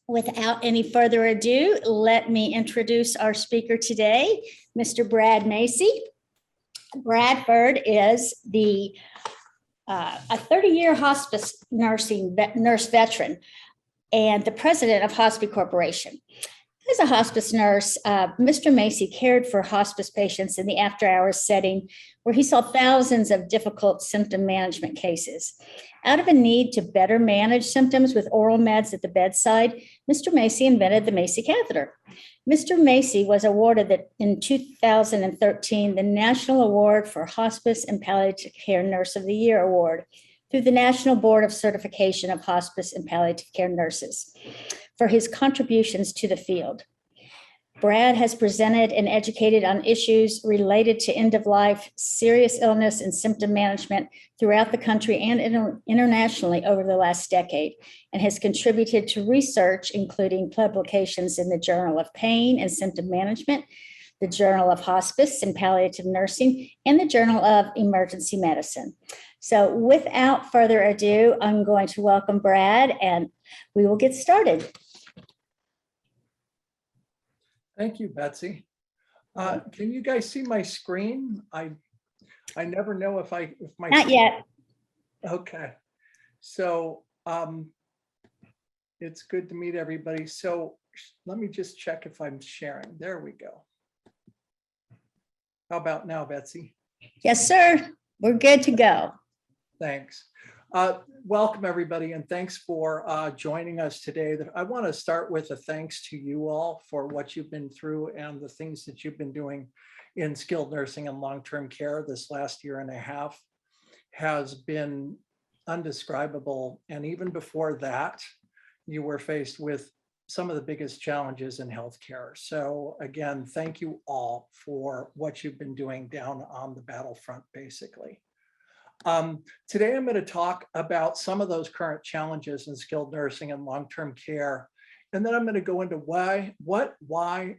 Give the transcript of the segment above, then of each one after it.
Without any further ado, let me introduce our speaker today, Mr. Brad Macy. Bradford is a 30-year hospice nurse veteran and the president of Hospi Corporation. As a hospice nurse, Mr. Macy cared for hospice patients in the after-hours setting where he saw thousands of difficult symptom management cases. Out of a need to better manage symptoms with oral meds at the bedside, Mr. Macy invented the Macy Catheter. Mr. Macy was awarded in 2013 the National Award for Hospice and Palliative Care Nurse of the Year Award through the National Board of Certification of Hospice and Palliative Care Nurses for his contributions to the field. Brad has presented and educated on issues related to end-of-life, serious illness, and symptom management throughout the country and internationally over the last decade, and has contributed to research, including publications in the Journal of Pain and Symptom Management, the Journal of Hospice and Palliative Nursing, and the Journal of Emergency Medicine. So without further ado, I'm going to welcome Brad, and we will get started. Thank you, Betsy. Can you guys see my screen? I never know if my Not yet. Okay, so it's good to meet everybody. So let me just check if I'm sharing. There we go. How about now, Betsy? Yes, sir. We're good to go. Thanks. Welcome, everybody, and thanks for joining us today. I want to start with a thanks to you all for what you've been through and the things that you've been doing in skilled nursing and long-term care. This last year and a half has been undescribable. And even before that, you were faced with some of the biggest challenges in healthcare. So again, thank you all for what you've been doing down on the battlefront, basically. Today, I'm going to talk about some of those current challenges in skilled nursing and long-term care. And then I'm going to go into why,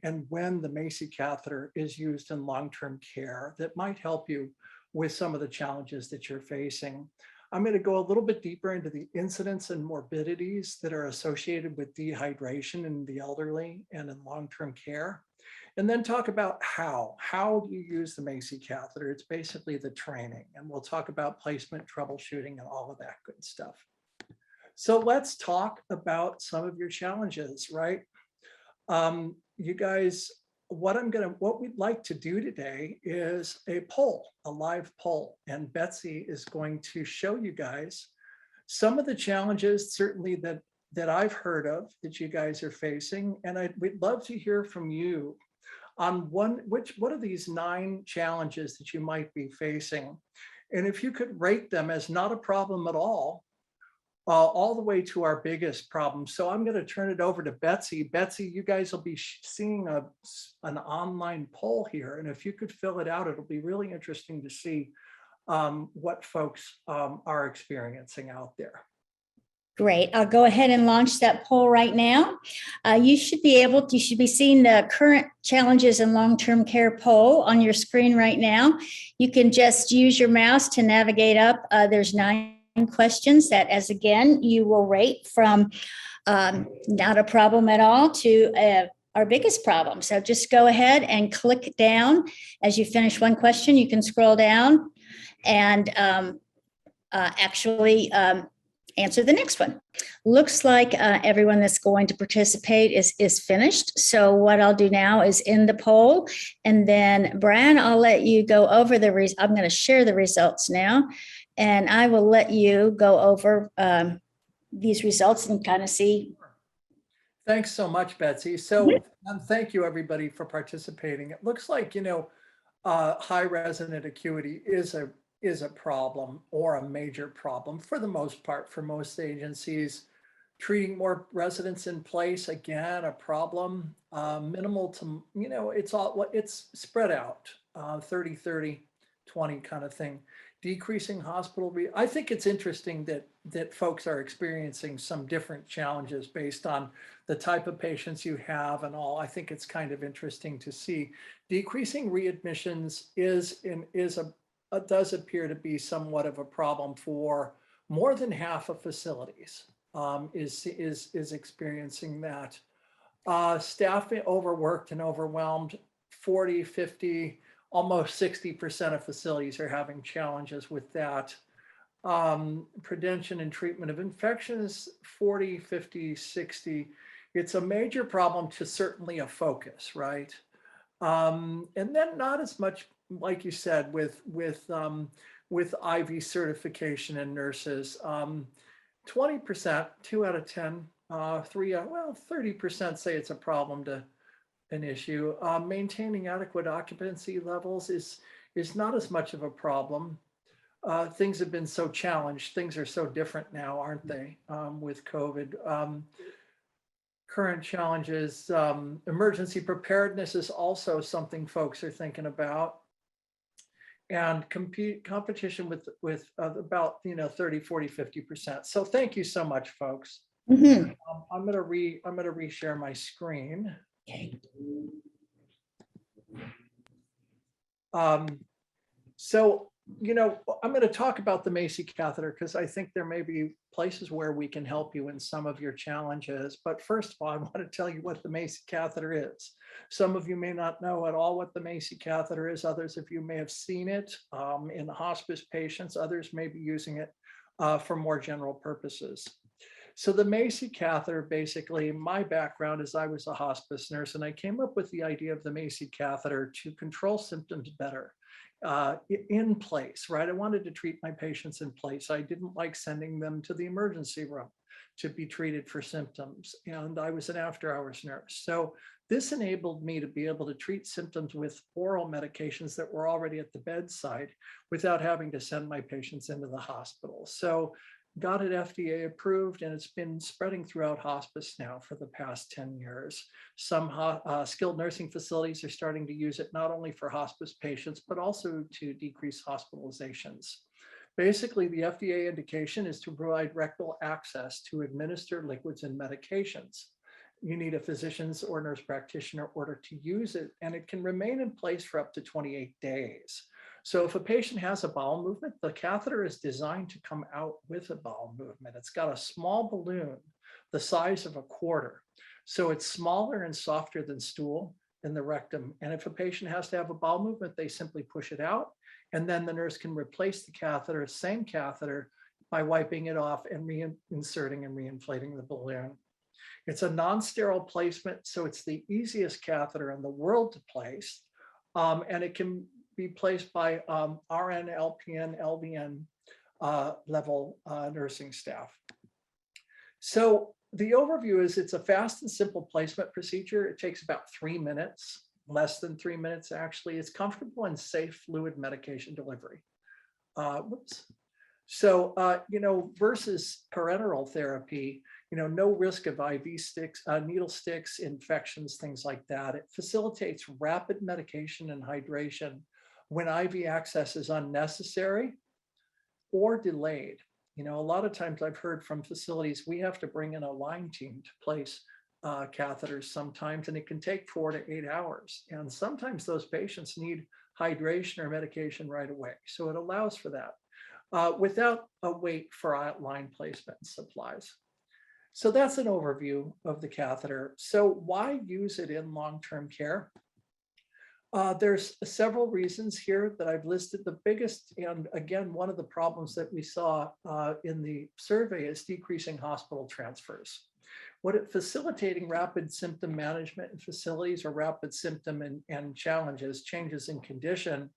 and when the Macy catheter is used in long-term care that might help you with some of the challenges that you're facing. I'm going to go a little bit deeper into the incidence and morbidities that are associated with dehydration in the elderly and in long-term care. And then talk about how do you use the Macy catheter? It's basically the training, and we'll talk about placement, troubleshooting, and all of that good stuff. So let's talk about some of your challenges, right? You guys, what we'd like to do today is a poll, a live poll, and Betsy is going to show you guys some of the challenges, certainly that I've heard of that you guys are facing, and we'd love to hear from you on what are these 9 challenges that you might be facing. And if you could rate them as not a problem at all the way to our biggest problem. So I'm going to turn it over to Betsy. Betsy, you guys will be seeing an online poll here. And if you could fill it out, it'll be really interesting to see what folks are experiencing out there. Great. I'll go ahead and launch that poll right now. You should be seeing the current challenges in long-term care poll on your screen right now. You can just use your mouse to navigate up. There's 9 questions that, as again, you will rate from not a problem at all to our biggest problem. So just go ahead and click down. As you finish one question, you can scroll down and actually answer the next one. Looks like everyone that's going to participate is finished. So what I'll do now is end the poll, and then Brian, I'll let you go over I'm going to share the results now, and I will let you go over these results and kind of see. Thanks so much, Betsy. So thank you everybody for participating. It looks like, high resident acuity is a problem, or a major problem for the most part for most agencies. Treating more residents in place, again, a problem. Minimal to, it's spread out, 30, 30, 20 kind of thing. Decreasing hospital, I think it's interesting that folks are experiencing some different challenges based on the type of patients you have and all. I think it's kind of interesting to see. Decreasing readmissions does appear to be somewhat of a problem for more than half of facilities. is experiencing that. Staff overworked and overwhelmed, 40, 50, almost 60% of facilities are having challenges with that. Prevention and treatment of infections, 40, 50, 60. It's a major problem to certainly a focus, right? And then not as much, like you said, with IV certification in nurses. 20%, 2 out of 10, 30% say it's a problem to an issue. Maintaining adequate occupancy levels is not as much of a problem. Things have been so challenged. Things are so different now, aren't they, with COVID? Current challenges, emergency preparedness is also something folks are thinking about. And competition with about 30, 40, 50%. So thank you so much, folks. Mhm. I'm gonna reshare my screen. Okay. So, I'm going to talk about the Macy catheter because I think there may be places where we can help you in some of your challenges. But first of all, I want to tell you what the Macy catheter is. Some of you may not know at all what the Macy catheter is. Others of you may have seen it in hospice patients. Others may be using it for more general purposes. So the Macy catheter, basically, my background is I was a hospice nurse, and I came up with the idea of the Macy catheter to control symptoms better. In place, right? I wanted to treat my patients in place. I didn't like sending them to the emergency room to be treated for symptoms. And I was an after-hours nurse. So this enabled me to be able to treat symptoms with oral medications that were already at the bedside without having to send my patients into the hospital. So got it FDA approved, and it's been spreading throughout hospice now for the past 10 years. Some skilled nursing facilities are starting to use it not only for hospice patients, but also to decrease hospitalizations. Basically, the FDA indication is to provide rectal access to administer liquids and medications. You need a physician's or nurse practitioner order to use it, and it can remain in place for up to 28 days. So if a patient has a bowel movement, the catheter is designed to come out with a bowel movement. It's got a small balloon the size of a quarter. So it's smaller and softer than stool in the rectum. And if a patient has to have a bowel movement, they simply push it out. And then the nurse can replace the catheter, same catheter, by wiping it off and reinserting and reinflating the balloon. It's a non-sterile placement, so it's the easiest catheter in the world to place. And it can be placed by RN, LPN, LVN level nursing staff. So the overview is it's a fast and simple placement procedure. It takes about 3 minutes, less than 3 minutes actually. It's comfortable and safe fluid medication delivery. So, versus parenteral therapy, no risk of IV sticks, needle sticks, infections, things like that. It facilitates rapid medication and hydration when IV access is unnecessary or delayed. A lot of times I've heard from facilities, we have to bring in a line team to place catheters sometimes, and it can take 4 to 8 hours. And sometimes those patients need hydration or medication right away. So it allows for that without a wait for line placement and supplies. So that's an overview of the catheter. So why use it in long-term care? There's several reasons here that I've listed. The biggest, and again, one of the problems that we saw in the survey is decreasing hospital transfers. Facilitating rapid symptom management in facilities or rapid symptom and challenges, changes in condition,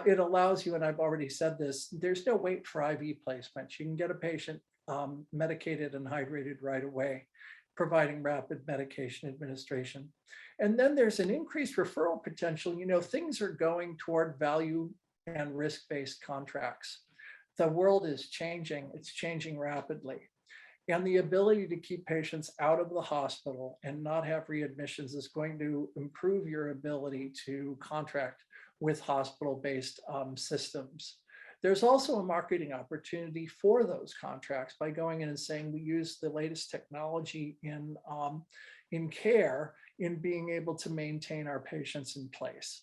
it allows you, and I've already said this, there's no wait for IV placement. You can get a patient medicated and hydrated right away, providing rapid medication administration. And then there's an increased referral potential. Things are going toward value and risk-based contracts. The world is changing. It's changing rapidly. And the ability to keep patients out of the hospital and not have readmissions is going to improve your ability to contract with hospital-based systems. There's also a marketing opportunity for those contracts by going in and saying we use the latest technology in care in being able to maintain our patients in place.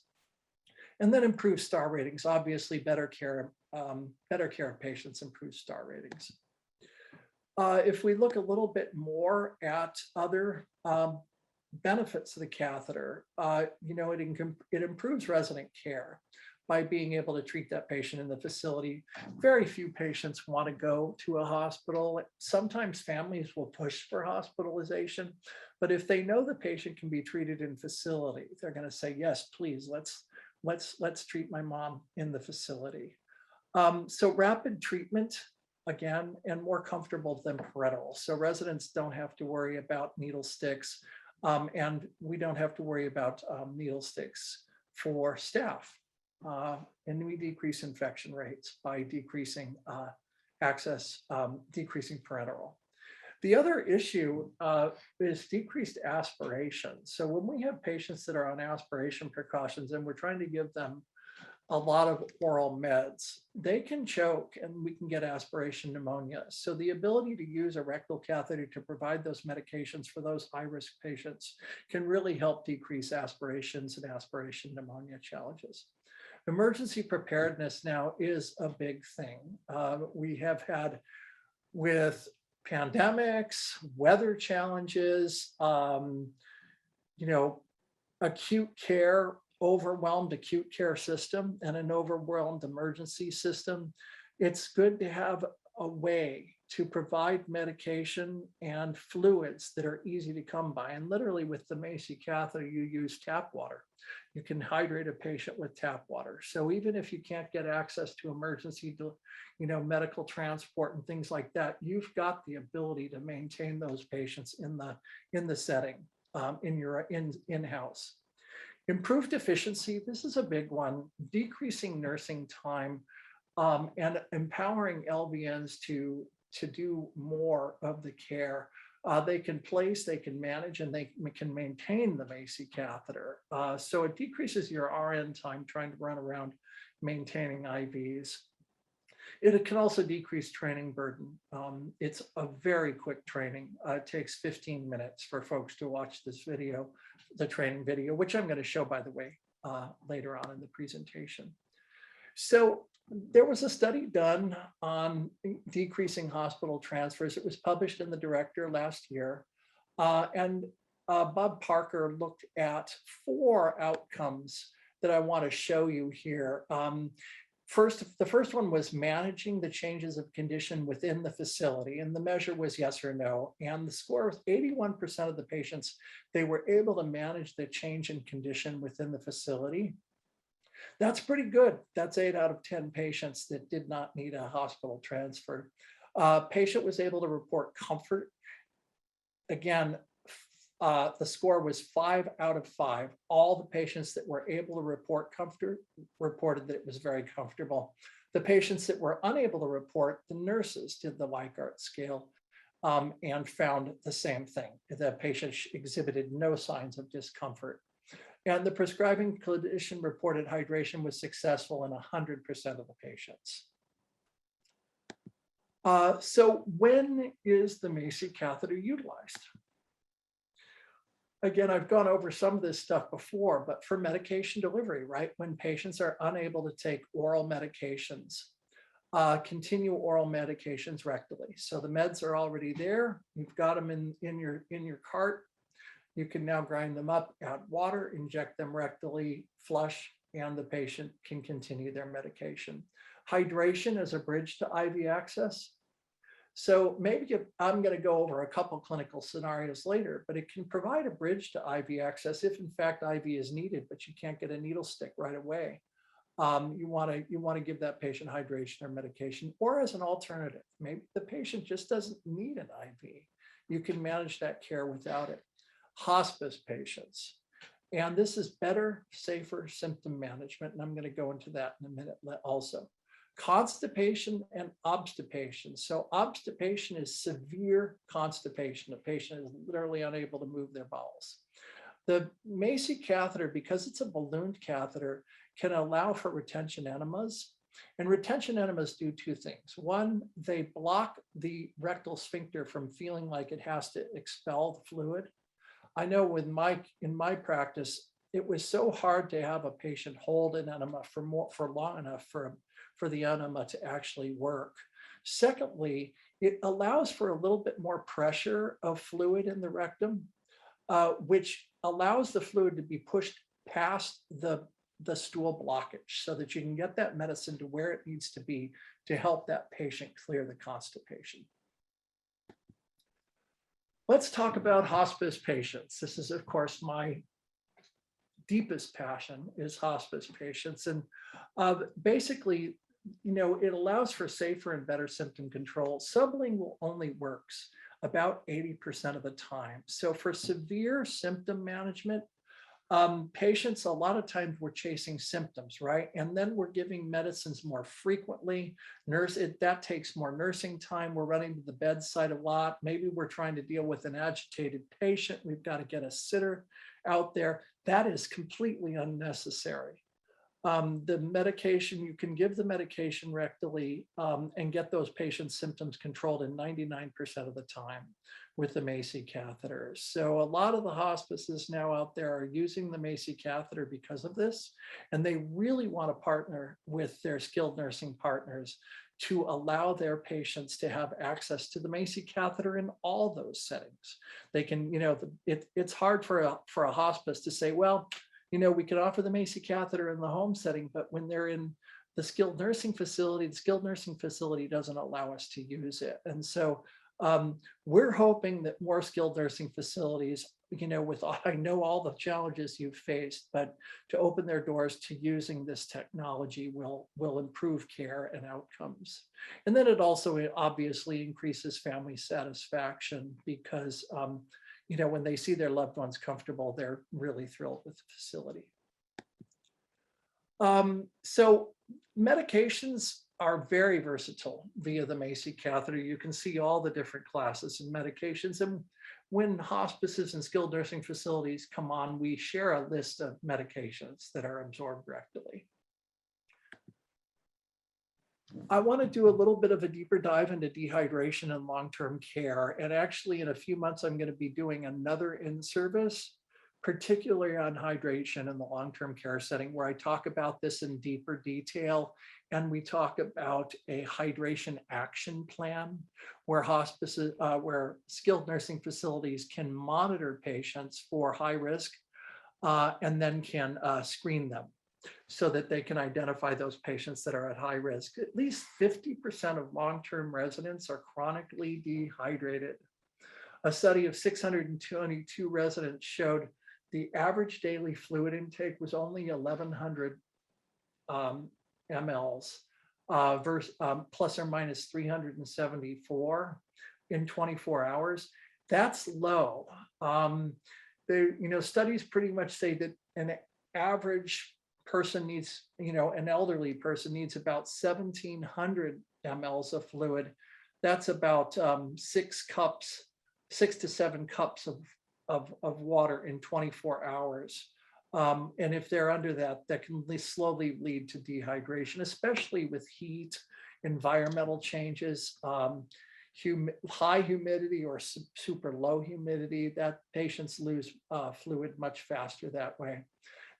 And then improve star ratings. Obviously, better care of patients improves star ratings. If we look a little bit more at other benefits of the catheter, it improves resident care by being able to treat that patient in the facility. Very few patients want to go to a hospital. Sometimes families will push for hospitalization, but if they know the patient can be treated in facility, they're going to say, yes, please, let's treat my mom in the facility. So rapid treatment, again, and more comfortable than parenteral. So residents don't have to worry about needle sticks, and we don't have to worry about needle sticks for staff. And we decrease infection rates by decreasing decreasing parenteral. The other issue is decreased aspiration. So when we have patients that are on aspiration precautions and we're trying to give them a lot of oral meds, they can choke and we can get aspiration pneumonia. So the ability to use a rectal catheter to provide those medications for those high-risk patients can really help decrease aspirations and aspiration pneumonia challenges. Emergency preparedness now is a big thing. We have had with pandemics, weather challenges, acute care, overwhelmed acute care system and an overwhelmed emergency system. It's good to have a way to provide medication and fluids that are easy to come by. And literally with the Macy catheter, you use tap water. You can hydrate a patient with tap water. So even if you can't get access to emergency, medical transport and things like that, you've got the ability to maintain those patients in the setting, in your in-house. Improved efficiency, this is a big one, decreasing nursing time and empowering LVNs to do more of the care. They can place, they can manage, and they can maintain the Macy catheter. So it decreases your RN time trying to run around maintaining IVs. It can also decrease training burden. It's a very quick training. It takes 15 minutes for folks to watch this video, the training video, which I'm going to show, by the way, later on in the presentation. So there was a study done on decreasing hospital transfers. It was published in the Director last year. And Bob Parker looked at 4 outcomes that I want to show you here. The first one was managing the changes of condition within the facility, and the measure was yes or no. And the score was 81% of the patients, they were able to manage the change in condition within the facility. That's pretty good. That's 8 out of 10 patients that did not need a hospital transfer. Patient was able to report comfort. Again, the score was 5 out of 5. All the patients that were able to report comfort reported that it was very comfortable. The patients that were unable to report, the nurses did the Likert scale and found the same thing. The patient exhibited no signs of discomfort. And the prescribing clinician reported hydration was successful in 100% of the patients. So when is the Macy catheter utilized? Again, I've gone over some of this stuff before, but for medication delivery, right? When patients are unable to take oral medications, continue oral medications rectally. So the meds are already there. You've got them in your cart. You can now grind them up, add water, inject them rectally, flush, and the patient can continue their medication. Hydration as a bridge to IV access. So maybe I'm going to go over a couple clinical scenarios later, but it can provide a bridge to IV access if in fact IV is needed, but you can't get a needle stick right away. You want to give that patient hydration or medication, or as an alternative, maybe the patient just doesn't need an IV. You can manage that care without it. Hospice patients. And this is better, safer symptom management. And I'm going to go into that in a minute also. Constipation and obstipation. So obstipation is severe constipation. A patient is literally unable to move their bowels. The Macy catheter, because it's a ballooned catheter, can allow for retention enemas. And retention enemas do 2 things. One, they block the rectal sphincter from feeling like it has to expel the fluid. I know in my practice, it was so hard to have a patient hold an enema for long enough for the enema to actually work. Secondly, it allows for a little bit more pressure of fluid in the rectum, which allows the fluid to be pushed past the stool blockage so that you can get that medicine to where it needs to be to help that patient clear the constipation. Let's talk about hospice patients. This is, of course, my deepest passion is hospice patients. And basically, it allows for safer and better symptom control. Sublingual only works about 80% of the time. So for severe symptom management, patients, a lot of times we're chasing symptoms, right? And then we're giving medicines more frequently. That takes more nursing time. We're running to the bedside a lot. Maybe we're trying to deal with an agitated patient. We've got to get a sitter out there. That is completely unnecessary. The medication, you can give the medication rectally and get those patients' symptoms controlled in 99% of the time with the Macy catheter. So a lot of the hospices now out there are using the Macy catheter because of this, and they really want to partner with their skilled nursing partners to allow their patients to have access to the Macy catheter in all those settings. They can, it's hard for a hospice to say, well, we could offer the Macy catheter in the home setting, but when they're in the skilled nursing facility, the skilled nursing facility doesn't allow us to use it. And so we're hoping that more skilled nursing facilities, I know all the challenges you've faced, but to open their doors to using this technology will improve care and outcomes. And then it also obviously increases family satisfaction because when they see their loved ones comfortable, they're really thrilled with the facility. So medications are very versatile via the Macy catheter. You can see all the different classes and medications. And when hospices and skilled nursing facilities come on, we share a list of medications that are absorbed rectally. I want to do a little bit of a deeper dive into dehydration and long-term care. And actually, in a few months, I'm going to be doing another in-service, particularly on hydration in the long-term care setting, where I talk about this in deeper detail. And we talk about a hydration action plan where hospices, where skilled nursing facilities can monitor patients for high risk and then can screen them, so that they can identify those patients that are at high risk. At least 50% of long-term residents are chronically dehydrated. A study of 622 residents showed the average daily fluid intake was only 1,100 mLs versus plus or minus 374 in 24 hours. That's low. Studies pretty much say that an average person needs, an elderly person needs about 1,700 mLs of fluid. That's about 6 to 7 cups of water in 24 hours. And if they're under that, that can slowly lead to dehydration, especially with heat, environmental changes, high humidity or super low humidity, that patients lose fluid much faster that way.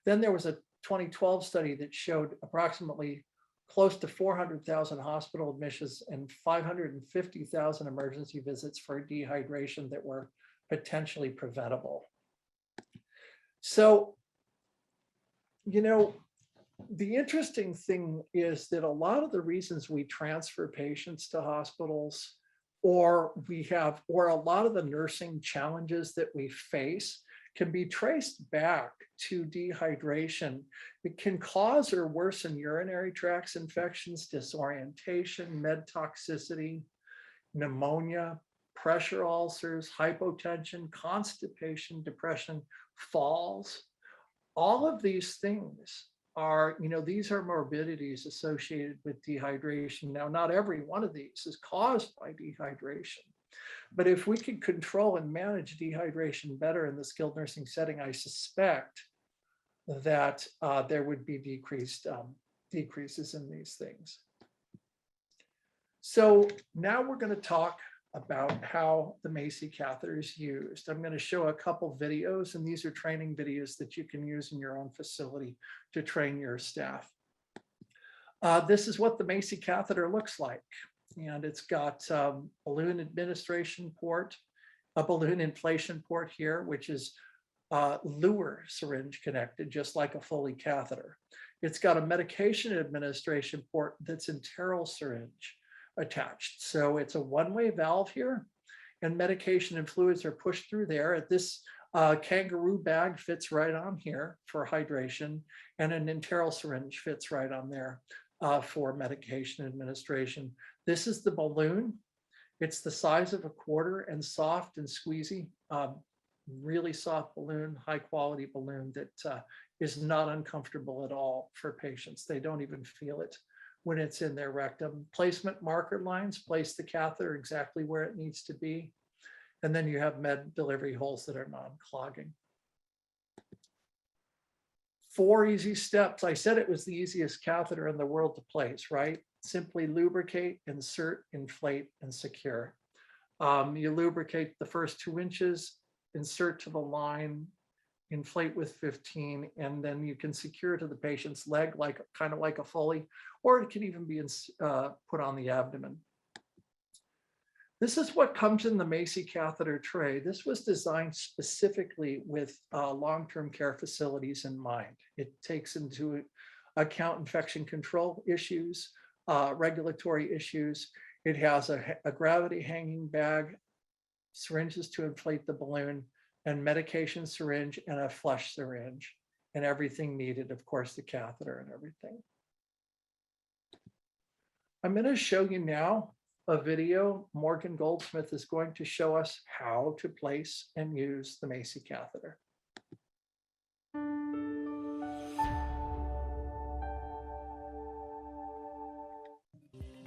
Then there was a 2012 study that showed approximately close to 400,000 hospital admissions and 550,000 emergency visits for dehydration that were potentially preventable. So, the interesting thing is that a lot of the reasons we transfer patients to hospitals, or a lot of the nursing challenges that we face can be traced back to dehydration. It can cause or worsen urinary tract infections, disorientation, med toxicity, pneumonia, pressure ulcers, hypotension, constipation, depression, falls. All of these things are, these are morbidities associated with dehydration. Now, not every one of these is caused by dehydration. But if we could control and manage dehydration better in the skilled nursing setting, I suspect that there would be decreases in these things. So now we're going to talk about how the Macy catheter is used. I'm going to show a couple videos, and these are training videos that you can use in your own facility to train your staff. This is what the Macy catheter looks like. and it's got balloon administration port, a balloon inflation port here, which is Luer syringe connected, just like a Foley catheter. It's got a medication administration port that's enteral syringe attached. So it's a one-way valve here, and medication and fluids are pushed through there. This kangaroo bag fits right on here for hydration, and an enteral syringe fits right on there for medication administration. This is the balloon. It's the size of a quarter and soft and squeezy. Really soft balloon, high quality balloon that is not uncomfortable at all for patients. They don't even feel it when it's in their rectum. Placement marker lines place the catheter exactly where it needs to be. And then you have med delivery holes that are non-clogging. 4 easy steps. I said it was the easiest catheter in the world to place, right? Simply lubricate, insert, inflate, and secure. You lubricate the first 2 inches, insert to the line, inflate with 15, and then you can secure to the patient's leg, kind of like a Foley, or it can even be put on the abdomen. This is what comes in the Macy catheter tray. This was designed specifically with long-term care facilities in mind. It takes into account infection control issues, regulatory issues. It has a gravity hanging bag, syringes to inflate the balloon, and medication syringe and a flush syringe, and everything needed, of course, the catheter and everything. I'm going to show you now a video. Morgan Goldsmith is going to show us how to place and use the Macy catheter.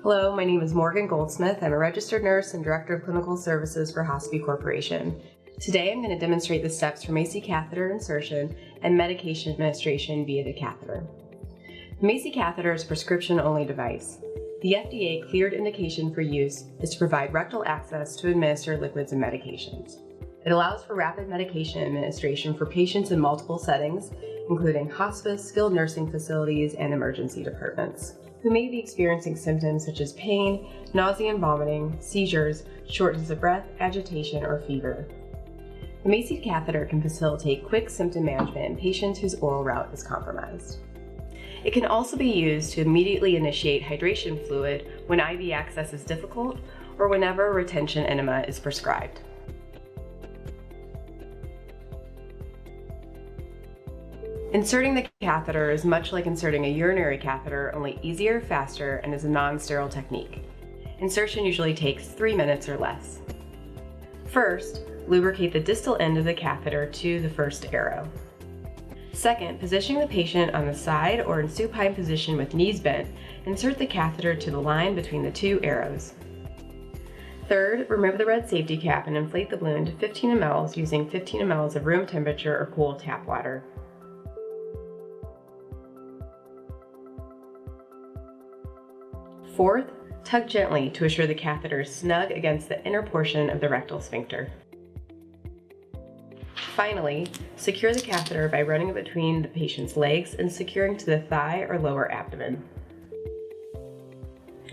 Hello, my name is Morgan Goldsmith. I'm a registered nurse and director of clinical services for Hospi Corporation. Today I'm going to demonstrate the steps for Macy catheter insertion and medication administration via the catheter. The Macy catheter is a prescription-only device. The FDA cleared indication for use is to provide rectal access to administer liquids and medications. It allows for rapid medication administration for patients in multiple settings, including hospice, skilled nursing facilities, and emergency departments, who may be experiencing symptoms such as pain, nausea and vomiting, seizures, shortness of breath, agitation, or fever. The Macy catheter can facilitate quick symptom management in patients whose oral route is compromised. It can also be used to immediately initiate hydration fluid when IV access is difficult or whenever retention enema is prescribed. Inserting the catheter is much like inserting a urinary catheter, only easier, faster, and is a non-sterile technique. Insertion usually takes 3 minutes or less. First, lubricate the distal end of the catheter to the first arrow. Second, positioning the patient on the side or in supine position with knees bent, insert the catheter to the line between the 2 arrows. Third, remove the red safety cap and inflate the balloon to 15 ml using 15 ml of room temperature or cool tap water. Fourth, tug gently to assure the catheter is snug against the inner portion of the rectal sphincter. Finally, secure the catheter by running it between the patient's legs and securing to the thigh or lower abdomen.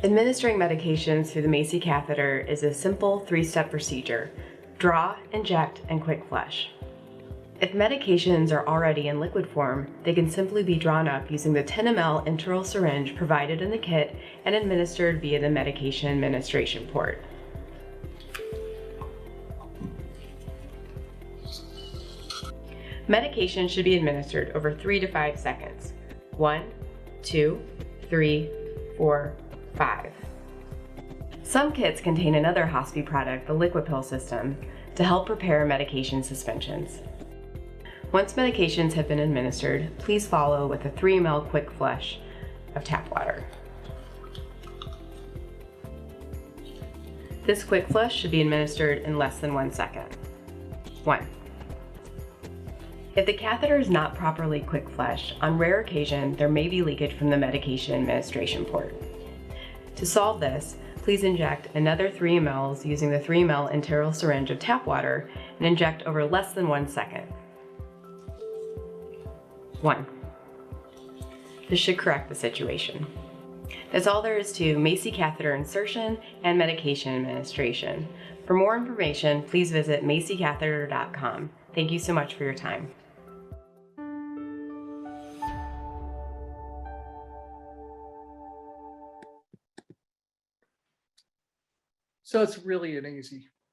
Administering medications through the Macy catheter is a simple 3-step procedure: draw, inject, and quick flush. If medications are already in liquid form, they can simply be drawn up using the 10 ml enteral syringe provided in the kit and administered via the medication administration port. Medication should be administered over 3 to 5 seconds. 1, 2, 3, 4, 5. Some kits contain another Hospi product, the liquid pill system, to help prepare medication suspensions. Once medications have been administered, please follow with a 3 ml quick flush of tap water. This quick flush should be administered in less than 1 second. 1. If the catheter is not properly quick flushed, on rare occasion there may be leakage from the medication administration port. To solve this, please inject another 3 ml using the 3 ml enteral syringe of tap water and inject over less than 1 second. 1. This should correct the situation. That's all there is to Macy catheter insertion and medication administration. For more information, please visit macycatheter.com. Thank you so much for your time. So it's really an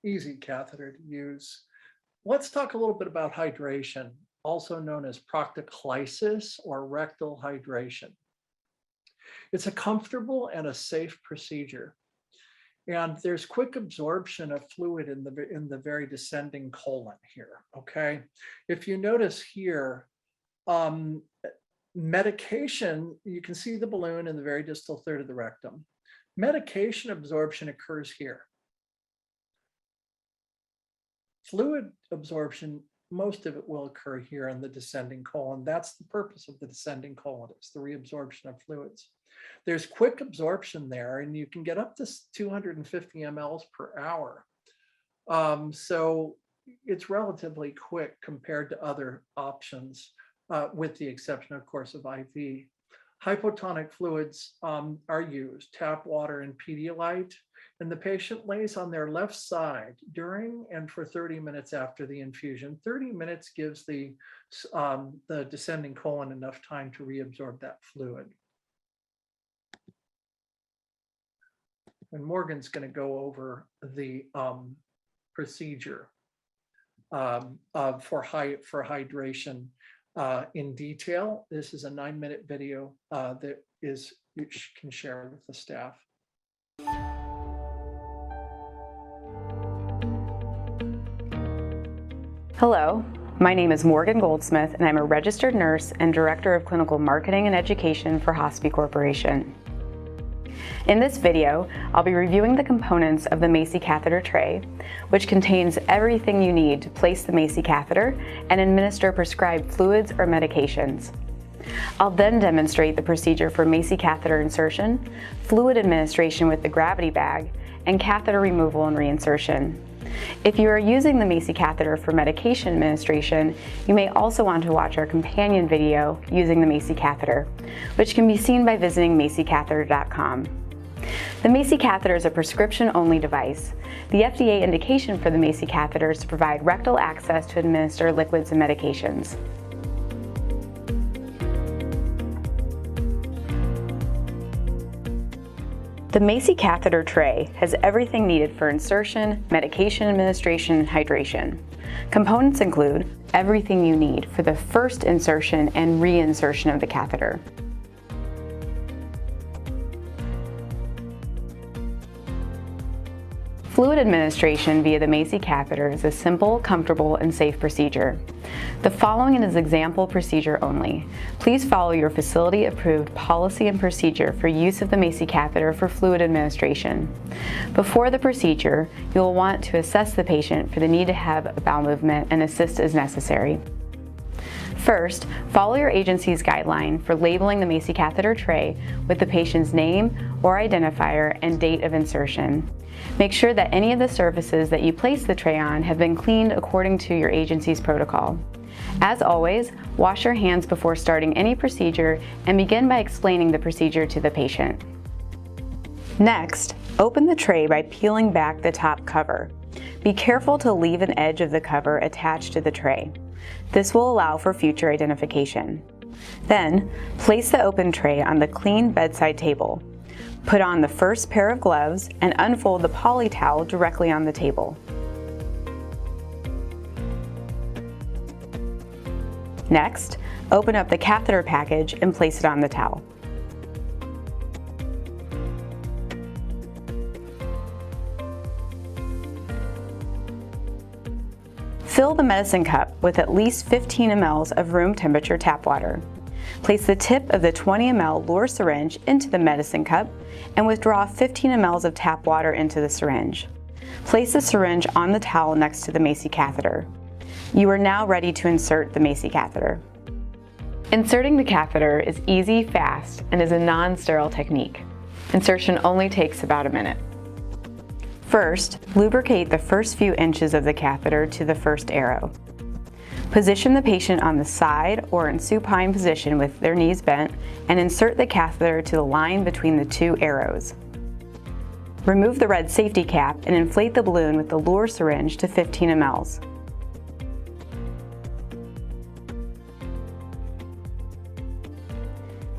easy catheter to use. Let's talk a little bit about hydration, also known as proctoclysis or rectal hydration. It's a comfortable and a safe procedure. And there's quick absorption of fluid in the very descending colon here, okay? If you notice here, medication, you can see the balloon in the very distal third of the rectum. Medication absorption occurs here. Fluid absorption, most of it will occur here in the descending colon. That's the purpose of the descending colon. It's the reabsorption of fluids. There's quick absorption there, and you can get up to 250 mLs per hour. So it's relatively quick compared to other options, with the exception, of course, of IV. Hypotonic fluids are used, tap water and Pedialyte, and the patient lays on their left side during and for 30 minutes after the infusion. 30 minutes gives the descending colon enough time to reabsorb that fluid. And Morgan's going to go over the procedure for hydration in detail. This is a 9-minute video that you can share with the staff. Hello, my name is Morgan Goldsmith, and I'm a registered nurse and Director of Clinical Marketing and Education for Hospi Corporation. In this video, I'll be reviewing the components of the Macy catheter tray, which contains everything you need to place the Macy catheter and administer prescribed fluids or medications. I'll then demonstrate the procedure for Macy catheter insertion, fluid administration with the gravity bag, and catheter removal and reinsertion. If you are using the Macy catheter for medication administration, you may also want to watch our companion video using the Macy catheter, which can be seen by visiting macycatheter.com. The Macy catheter is a prescription-only device. The FDA indication for the Macy catheter is to provide rectal access to administer liquids and medications. The Macy catheter tray has everything needed for insertion, medication administration, and hydration. Components include everything you need for the first insertion and reinsertion of the catheter. Fluid administration via the Macy catheter is a simple, comfortable, and safe procedure. The following is example procedure only. Please follow your facility-approved policy and procedure for use of the Macy catheter for fluid administration. Before the procedure, you will want to assess the patient for the need to have a bowel movement and assist as necessary. First, follow your agency's guideline for labeling the Macy catheter tray with the patient's name or identifier and date of insertion. Make sure that any of the surfaces that you place the tray on have been cleaned according to your agency's protocol. As always, wash your hands before starting any procedure and begin by explaining the procedure to the patient. Next, open the tray by peeling back the top cover. Be careful to leave an edge of the cover attached to the tray. This will allow for future identification. Then, place the open tray on the clean bedside table. Put on the first pair of gloves and unfold the poly towel directly on the table. Next, open up the catheter package and place it on the towel. Fill the medicine cup with at least 15 mL of room temperature tap water. Place the tip of the 20 mL Luer syringe into the medicine cup and withdraw 15 mL of tap water into the syringe. Place the syringe on the towel next to the Macy catheter. You are now ready to insert the Macy catheter. Inserting the catheter is easy, fast, and is a non-sterile technique. Insertion only takes about a minute. First, lubricate the first few inches of the catheter to the first arrow. Position the patient on the side or in supine position with their knees bent and insert the catheter to the line between the two arrows. Remove the red safety cap and inflate the balloon with the Luer syringe to 15 mL.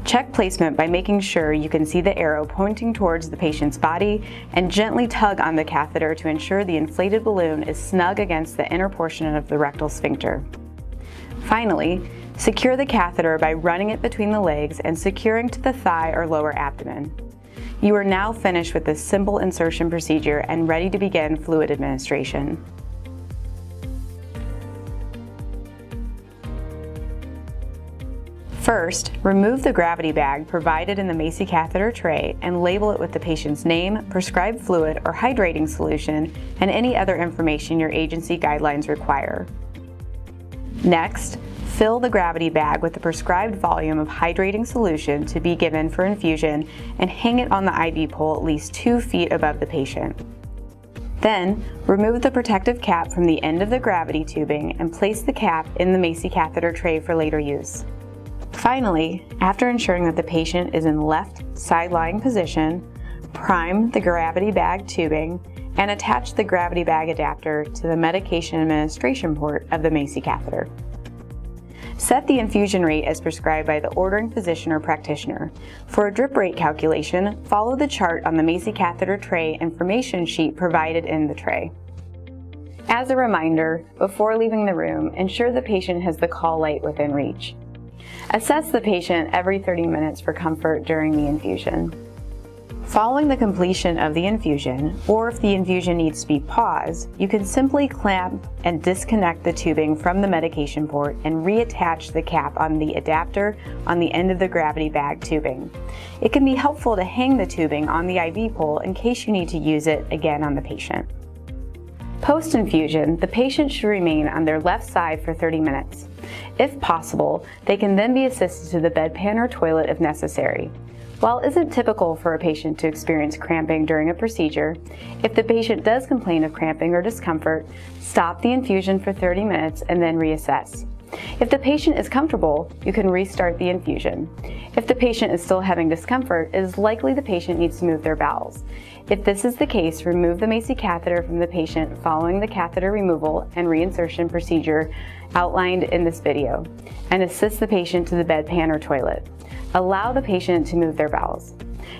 Check placement by making sure you can see the arrow pointing towards the patient's body and gently tug on the catheter to ensure the inflated balloon is snug against the inner portion of the rectal sphincter. Finally, secure the catheter by running it between the legs and securing to the thigh or lower abdomen. You are now finished with this simple insertion procedure and ready to begin fluid administration. First, remove the gravity bag provided in the Macy catheter tray and label it with the patient's name, prescribed fluid or hydrating solution, and any other information your agency guidelines require. Next, fill the gravity bag with the prescribed volume of hydrating solution to be given for infusion and hang it on the IV pole at least 2 feet above the patient. Then, remove the protective cap from the end of the gravity tubing and place the cap in the Macy catheter tray for later use. Finally, after ensuring that the patient is in left side-lying position, prime the gravity bag tubing and attach the gravity bag adapter to the medication administration port of the Macy catheter. Set the infusion rate as prescribed by the ordering physician or practitioner. For a drip rate calculation, follow the chart on the Macy catheter tray information sheet provided in the tray. As a reminder, before leaving the room, ensure the patient has the call light within reach. Assess the patient every 30 minutes for comfort during the infusion. Following the completion of the infusion, or if the infusion needs to be paused, you can simply clamp and disconnect the tubing from the medication port and reattach the cap on the adapter on the end of the gravity bag tubing. It can be helpful to hang the tubing on the IV pole in case you need to use it again on the patient. Post-infusion, the patient should remain on their left side for 30 minutes. If possible, they can then be assisted to the bedpan or toilet if necessary. While it isn't typical for a patient to experience cramping during a procedure, if the patient does complain of cramping or discomfort, stop the infusion for 30 minutes and then reassess. If the patient is comfortable, you can restart the infusion. If the patient is still having discomfort, it is likely the patient needs to move their bowels. If this is the case, remove the Macy catheter from the patient following the catheter removal and reinsertion procedure outlined in this video, and assist the patient to the bedpan or toilet. Allow the patient to move their bowels.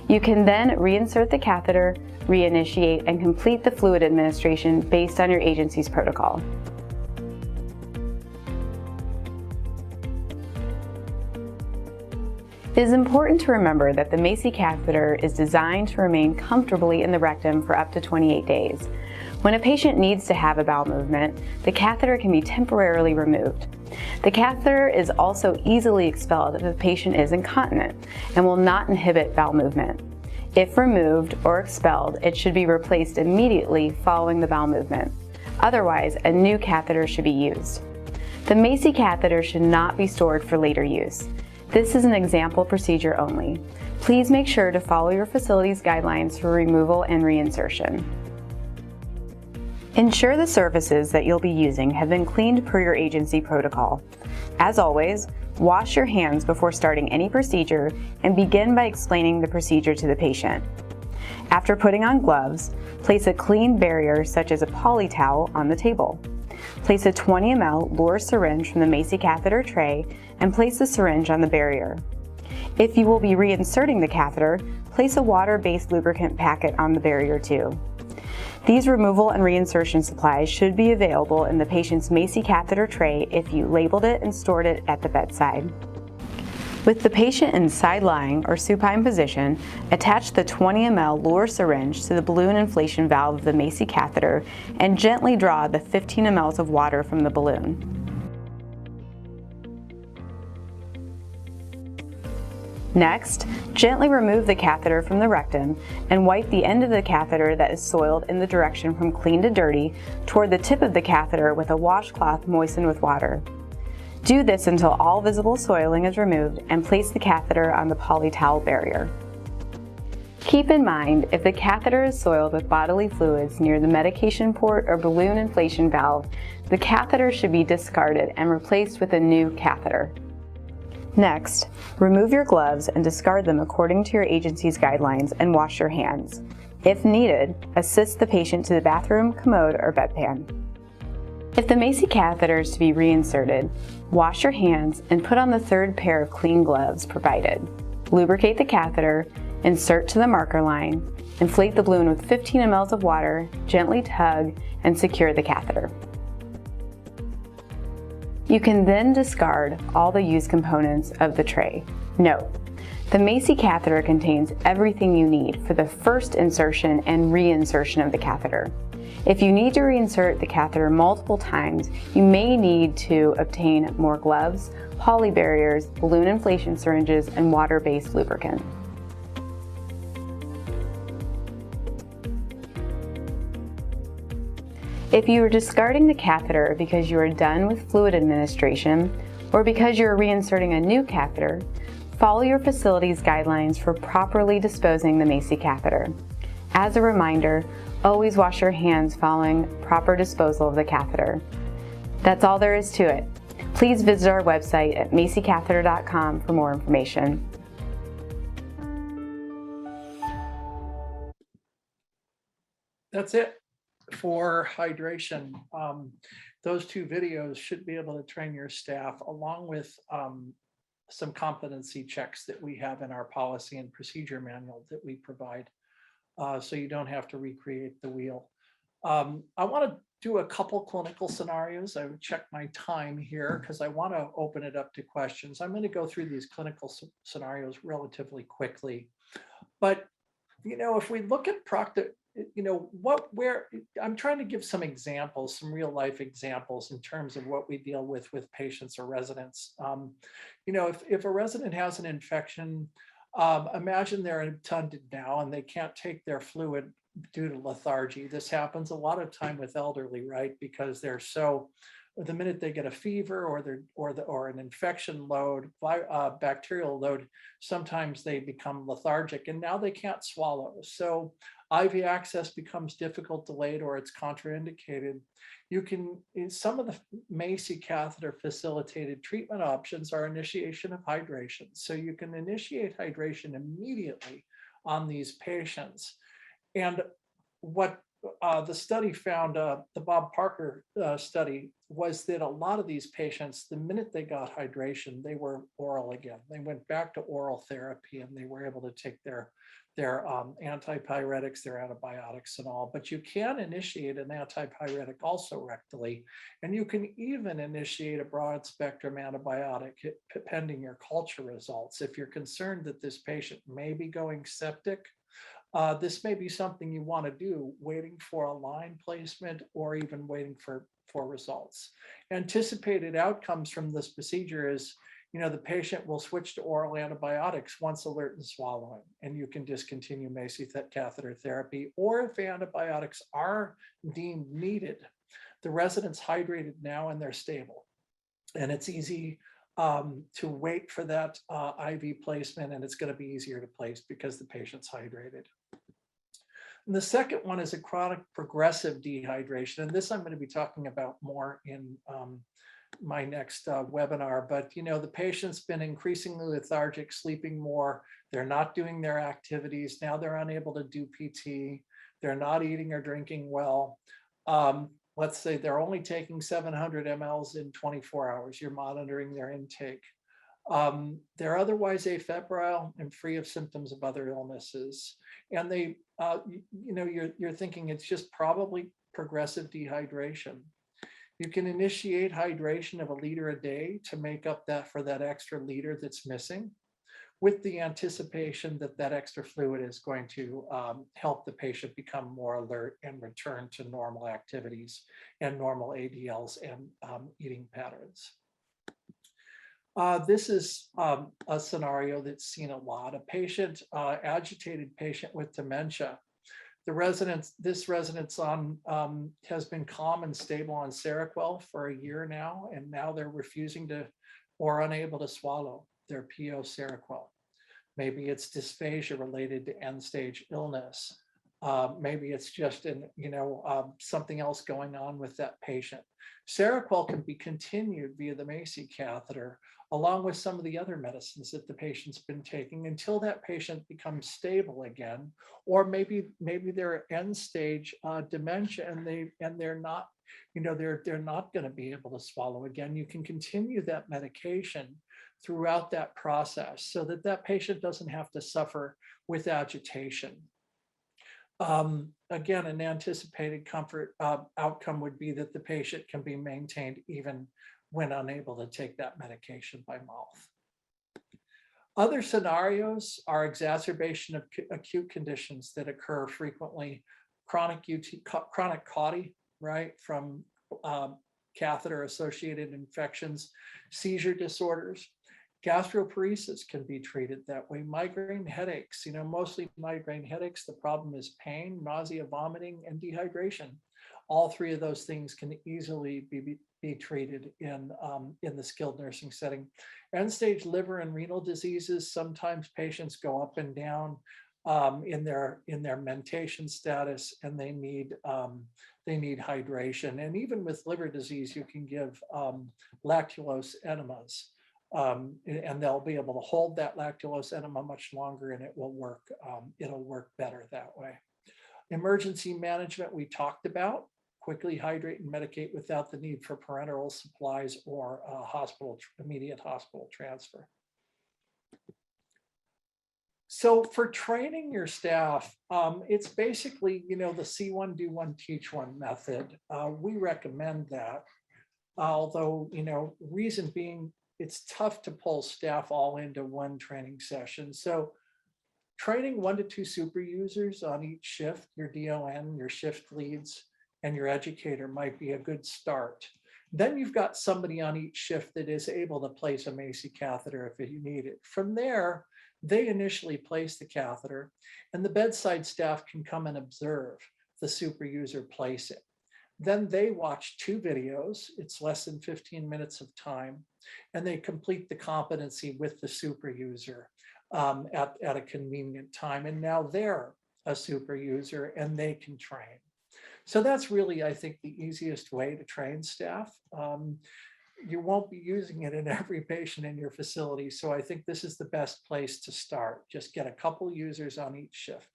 You can then reinsert the catheter, reinitiate, and complete the fluid administration based on your agency's protocol. It is important to remember that the Macy catheter is designed to remain comfortably in the rectum for up to 28 days. When a patient needs to have a bowel movement, the catheter can be temporarily removed. The catheter is also easily expelled if the patient is incontinent and will not inhibit bowel movement. If removed or expelled, it should be replaced immediately following the bowel movement. Otherwise, a new catheter should be used. The Macy catheter should not be stored for later use. This is an example procedure only. Please make sure to follow your facility's guidelines for removal and reinsertion. Ensure the surfaces that you'll be using have been cleaned per your agency protocol. As always, wash your hands before starting any procedure and begin by explaining the procedure to the patient. After putting on gloves, place a clean barrier such as a poly towel on the table. Place a 20 ml Luer syringe from the Macy catheter tray and place the syringe on the barrier. If you will be reinserting the catheter, place a water-based lubricant packet on the barrier too. These removal and reinsertion supplies should be available in the patient's Macy catheter tray if you labeled it and stored it at the bedside. With the patient in side-lying or supine position, attach the 20 ml Luer syringe to the balloon inflation valve of the Macy catheter and gently draw the 15 ml of water from the balloon. Next, gently remove the catheter from the rectum and wipe the end of the catheter that is soiled in the direction from clean to dirty toward the tip of the catheter with a washcloth moistened with water. Do this until all visible soiling is removed and place the catheter on the poly towel barrier. Keep in mind, if the catheter is soiled with bodily fluids near the medication port or balloon inflation valve, the catheter should be discarded and replaced with a new catheter. Next, remove your gloves and discard them according to your agency's guidelines and wash your hands. If needed, assist the patient to the bathroom, commode, or bedpan. If the Macy catheter is to be reinserted, wash your hands and put on the third pair of clean gloves provided. Lubricate the catheter, insert to the marker line, inflate the balloon with 15 ml of water, gently tug, and secure the catheter. You can then discard all the used components of the tray. Note, the Macy catheter contains everything you need for the first insertion and reinsertion of the catheter. If you need to reinsert the catheter multiple times, you may need to obtain more gloves, poly barriers, balloon inflation syringes, and water-based lubricant. If you are discarding the catheter because you are done with fluid administration or because you are reinserting a new catheter, follow your facility's guidelines for properly disposing the Macy catheter. As a reminder, always wash your hands following proper disposal of the catheter. That's all there is to it. Please visit our website at macycatheter.com for more information. That's it for hydration. Those two videos should be able to train your staff along with some competency checks that we have in our policy and procedure manual that we provide, so you don't have to recreate the wheel. I want to do a couple clinical scenarios. I would check my time here because I want to open it up to questions. I'm going to go through these clinical scenarios relatively quickly. But, you know, if we look at I'm trying to give some examples, some real life examples in terms of what we deal with patients or residents. You know, if a resident has an infection, imagine they're intunded now and they can't take their fluid due to lethargy. This happens a lot of time with elderly, right? Because they're the minute they get a fever or an infection load, bacterial load, sometimes they become lethargic and now they can't swallow. So IV access becomes difficult, delayed, or it's contraindicated. Some of the Macy catheter facilitated treatment options are initiation of hydration. So you can initiate hydration immediately on these patients. And what the study found, the Bob Parker study, was that a lot of these patients, the minute they got hydration, they were oral again. They went back to oral therapy and they were able to take their antipyretics, their antibiotics and all. But you can initiate an antipyretic also rectally, and you can even initiate a broad spectrum antibiotic pending your culture results. If you're concerned that this patient may be going septic, this may be something you want to do, waiting for a line placement or even waiting for results. Anticipated outcomes from this procedure is, you know, the patient will switch to oral antibiotics once alert and swallowing, and you can discontinue Macy catheter therapy. Or if antibiotics are deemed needed, the resident's hydrated now and they're stable. And it's easy to wait for that IV placement, and it's going to be easier to place because the patient's hydrated. And the second one is a chronic progressive dehydration. And this I'm going to be talking about more in my next webinar. But, you know, the patient's been increasingly lethargic, sleeping more. They're not doing their activities. Now they're unable to do PT. They're not eating or drinking well. Let's say they're only taking 700 mLs in 24 hours. You're monitoring their intake. They're otherwise afebrile and free of symptoms of other illnesses. And they, you know, you're thinking it's just probably progressive dehydration. You can initiate hydration of 1 liter a day to make up for that extra liter that's missing, with the anticipation that that extra fluid is going to help the patient become more alert and return to normal activities and normal ADLs and eating patterns. This is a scenario that's seen a lot. A patient, agitated patient with dementia. This resident's has been calm and stable on Seroquel for a year now, and now they're refusing to or unable to swallow their PO Seroquel. Maybe it's dysphagia related to end-stage illness. Maybe it's just something else going on with that patient. Seroquel can be continued via the Macy catheter, along with some of the other medicines that the patient's been taking until that patient becomes stable again, or maybe they're end stage dementia and they're not, they're not going to be able to swallow again. You can continue that medication throughout that process so that that patient doesn't have to suffer with agitation. Again, an anticipated comfort outcome would be that the patient can be maintained even when unable to take that medication by mouth. Other scenarios are exacerbation of acute conditions that occur frequently, chronic CAUTI, right, from catheter-associated infections, seizure disorders. Gastroparesis can be treated that way. Migraine headaches, mostly migraine headaches, the problem is pain, nausea, vomiting, and dehydration. All three of those things can easily be treated in the skilled nursing setting. End-stage liver and renal diseases, sometimes patients go up and down in their mentation status, and they need hydration. And even with liver disease, you can give lactulose enemas. And they'll be able to hold that lactulose enema much longer, and it will work. It'll work better that way. Emergency management we talked about. Quickly hydrate and medicate without the need for parenteral supplies or immediate hospital transfer. So for training your staff, it's basically, the see one, do one, teach one method. We recommend that, although, reason being, it's tough to pull staff all into one training session. So training 1 to 2 super users on each shift, your DON, your shift leads, and your educator might be a good start. Then you've got somebody on each shift that is able to place a Macy catheter if you need it. From there, they initially place the catheter, and the bedside staff can come and observe the super user place it. Then they watch 2 videos. It's less than 15 minutes of time, and they complete the competency with the super user at a convenient time. And now they're a super user and they can train. So that's really, I think, the easiest way to train staff. You won't be using it in every patient in your facility. So I think this is the best place to start. Just get a couple users on each shift.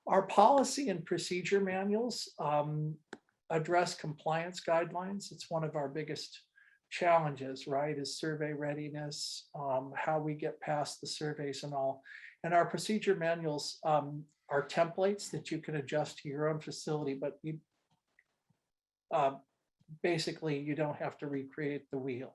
Our policy and procedure manuals address compliance guidelines. It's one of our biggest challenges, right, is survey readiness, how we get past the surveys and all. And our procedure manuals are templates that you can adjust to your own facility, but you basically you don't have to recreate the wheel.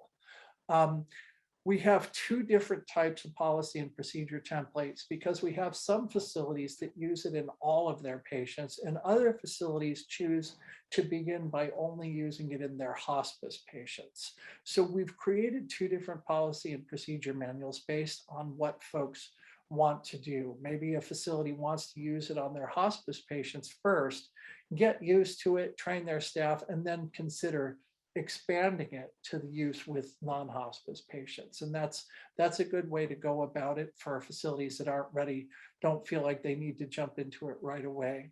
We have 2 different types of policy and procedure templates because we have some facilities that use it in all of their patients, and other facilities choose to begin by only using it in their hospice patients. So we've created 2 different policy and procedure manuals based on what folks want to do. Maybe a facility wants to use it on their hospice patients first, get used to it, train their staff, and then consider expanding it to the use with non-hospice patients. And that's a good way to go about it for facilities that aren't ready, don't feel like they need to jump into it right away.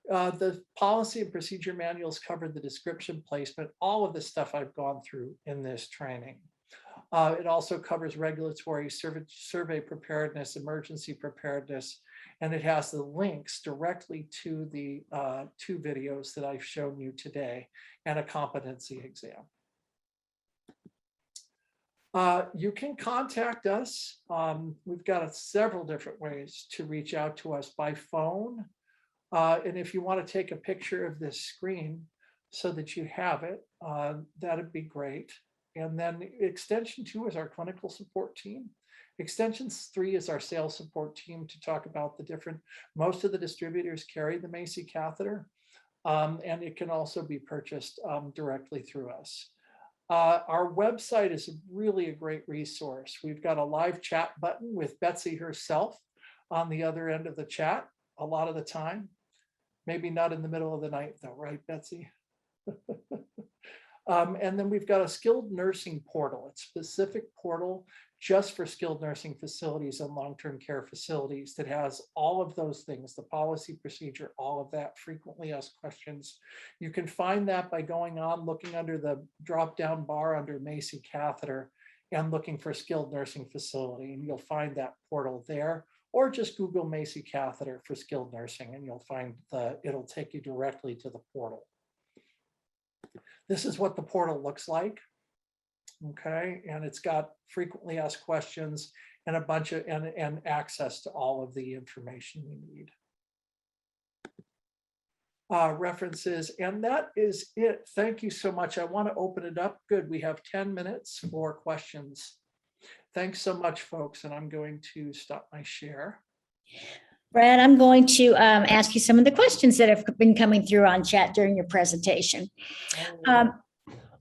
The policy and procedure manuals cover the description, placement, all of the stuff I've gone through in this training. It also covers regulatory survey preparedness, emergency preparedness, and it has the links directly to the 2 videos that I've shown you today and a competency exam. You can contact us. We've got several different ways to reach out to us by phone. And if you want to take a picture of this screen so that you have it, that'd be great. And then extension 2 is our clinical support team. Extension 3 is our sales support team to talk about the different, most of the distributors carry the Macy catheter, and it can also be purchased directly through us. Our website is really a great resource. We've got a live chat button with Betsy herself on the other end of the chat a lot of the time. Maybe not in the middle of the night though, right, Betsy? And then we've got a skilled nursing portal. It's a specific portal just for skilled nursing facilities and long-term care facilities that has all of those things, the policy, procedure, all of that, frequently asked questions. You can find that by going on, looking under the drop-down bar under Macy Catheter and looking for skilled nursing facility, and you'll find that portal there, or just Google Macy Catheter for skilled nursing and you'll find it'll take you directly to the portal. This is what the portal looks like. Okay, and it's got frequently asked questions and a bunch of and access to all of the information you need. References, and that is it. Thank you so much. I want to open it up. Good, we have 10 minutes for questions. Thanks so much, folks, and I'm going to stop my share. Brad, I'm going to ask you some of the questions that have been coming through on chat during your presentation.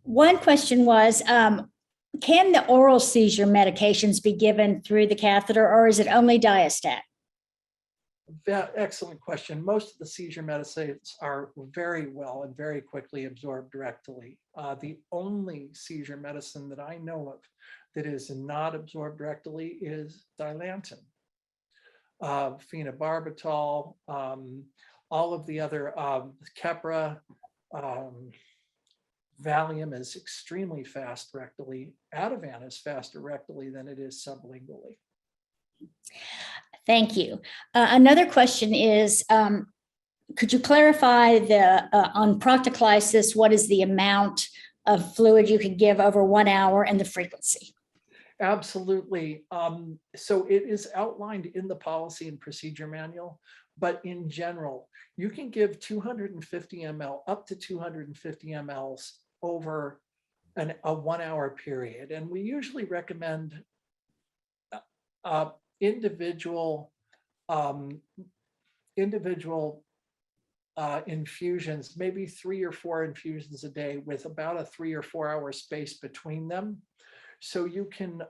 One question was, can the oral seizure medications be given through the catheter, or is it only diastat? Excellent question. Most of the seizure medicines are very well and very quickly absorbed rectally. The only seizure medicine that I know of that is not absorbed rectally is Dilantin. Phenobarbital, all of the other, Keppra, Valium is extremely fast rectally. Ativan is faster rectally than it is sublingually. Thank you. Another question is, could you clarify on proctoclysis, what is the amount of fluid you can give over 1 hour and the frequency? Absolutely. So it is outlined in the policy and procedure manual, but in general, you can give 250 ml up to 250 mLs over a 1 hour period. And we usually recommend individual infusions, maybe 3 or 4 infusions a day with about a 3 or 4 hour space between them. So you can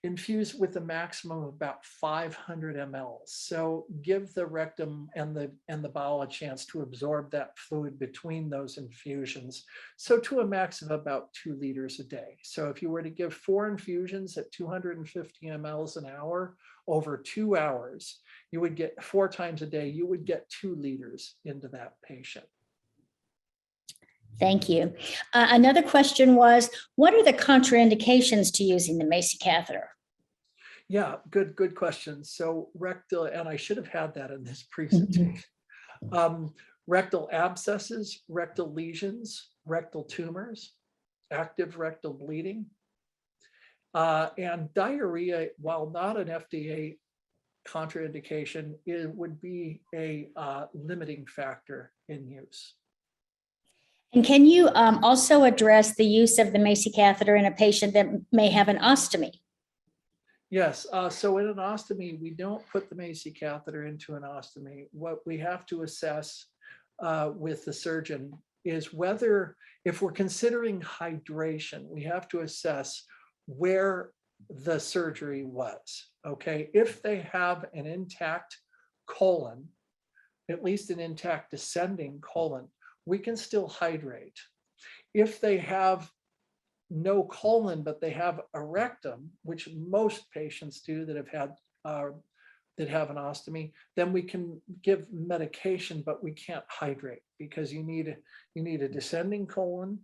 infuse with a maximum of about 500 mL. So give the rectum and the bowel a chance to absorb that fluid between those infusions. So to a max of about 2 liters a day. So if you were to give 4 infusions at 250 mLs an hour over 2 hours, you would get 4 times a day, you would get 2 liters into that patient. Thank you. Another question was, what are the contraindications to using the Macy catheter? Yeah, good question. So rectal, and I should have had that in this presentation. Rectal abscesses, rectal lesions, rectal tumors, active rectal bleeding, and diarrhea, while not an FDA contraindication, it would be a limiting factor in use. And can you also address the use of the Macy catheter in a patient that may have an ostomy? Yes, so in an ostomy, we don't put the Macy catheter into an ostomy. What we have to assess with the surgeon is whether, if we're considering hydration, we have to assess where the surgery was, okay? If they have an intact colon, at least an intact descending colon, we can still hydrate. If they have no colon, but they have a rectum, which most patients do that have had that have an ostomy, then we can give medication, but we can't hydrate because you need a descending colon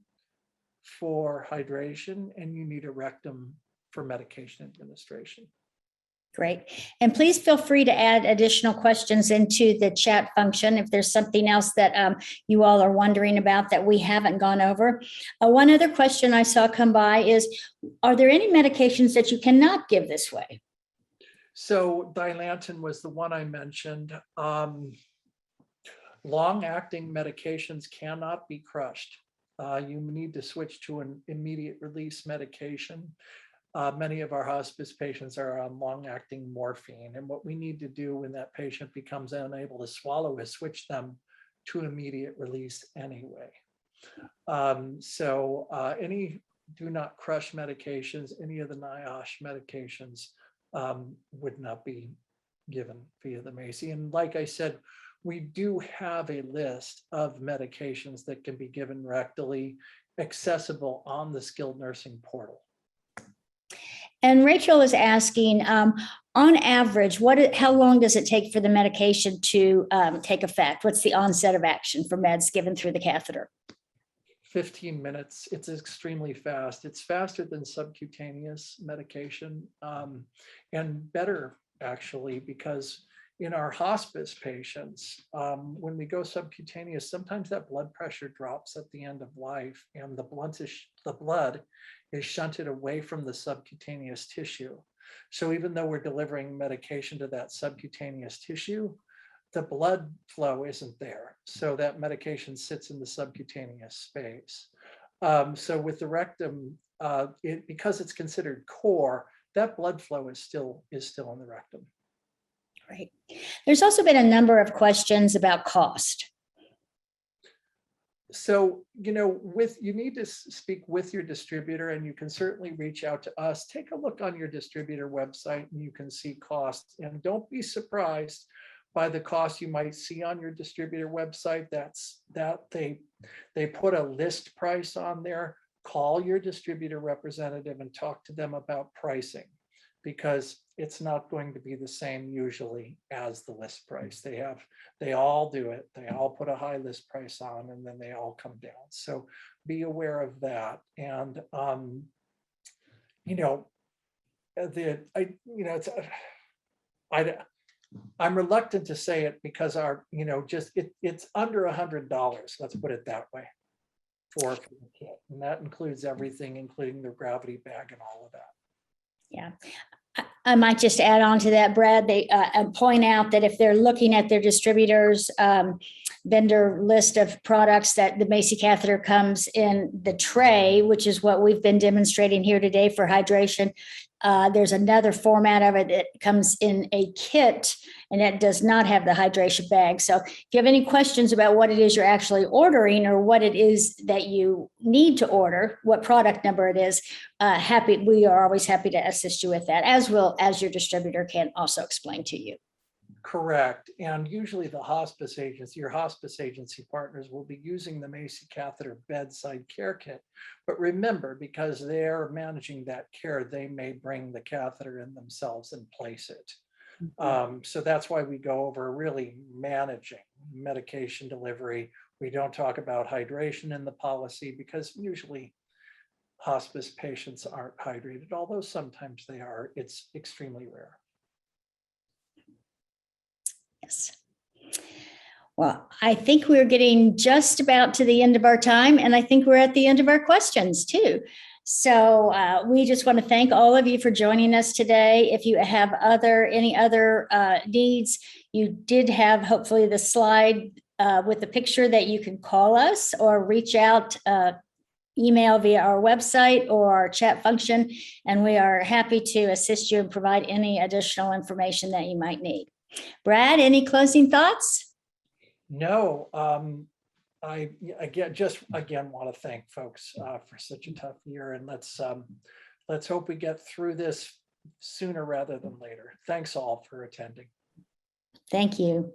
for hydration and you need a rectum for medication administration. Great. And please feel free to add additional questions into the chat function if there's something else that you all are wondering about that we haven't gone over. One other question I saw come by is, are there any medications that you cannot give this way? So Dilantin was the one I mentioned. Long-acting medications cannot be crushed. You need to switch to an immediate release medication. Many of our hospice patients are on long-acting morphine, and what we need to do when that patient becomes unable to swallow is switch them to immediate release anyway. Any do not crush medications, any of the NIOSH medications would not be given via the Macy. And like I said, we do have a list of medications that can be given rectally, accessible on the skilled nursing portal. And Rachel is asking, on average, how long does it take for the medication to take effect? What's the onset of action for meds given through the catheter? 15 minutes. It's extremely fast. It's faster than subcutaneous medication, and better actually, because in our hospice patients, when we go subcutaneous, sometimes that blood pressure drops at the end of life, and the blood is shunted away from the subcutaneous tissue. So even though we're delivering medication to that subcutaneous tissue, the blood flow isn't there. So that medication sits in the subcutaneous space. So with the rectum, because it's considered core, that blood flow is still in the rectum. Right. There's also been a number of questions about cost. So, you need to speak with your distributor, and you can certainly reach out to us. Take a look on your distributor website and you can see costs, and don't be surprised by the cost you might see on your distributor website. That they put a list price on there. Call your distributor representative and talk to them about pricing, because it's not going to be the same usually as the list price. They all do it. They all put a high list price on, and then they all come down. So be aware of that. And I'm reluctant to say it because it's under $100. Let's put it that way for the kit, and that includes everything, including the gravity bag and all of that. Yeah. I might just add on to that, Brad, they point out that if they're looking at their distributors vendor list of products, that the Macy catheter comes in the tray, which is what we've been demonstrating here today for hydration. There's another format of it that comes in a kit, and that does not have the hydration bag. So if you have any questions about what it is you're actually ordering, or what it is that you need to order, what product number it is, we are always happy to assist you with that, as well as your distributor can also explain to you. Correct. And usually your hospice agency partners will be using the Macy Catheter bedside care kit. But remember, because they're managing that care, they may bring the catheter in themselves and place it. So that's why we go over really managing medication delivery. We don't talk about hydration in the policy, because usually hospice patients aren't hydrated, although sometimes they are. It's extremely rare. Yes. Well, I think we're getting just about to the end of our time, and I think we're at the end of our questions too. So we just want to thank all of you for joining us today. If you have any other needs, you did have hopefully the slide with the picture that you can call us or reach out, email via our website or our chat function, and we are happy to assist you and provide any additional information that you might need. Brad, any closing thoughts? No, I again want to thank folks for such a tough year, and let's hope we get through this sooner rather than later. Thanks all for attending. Thank you.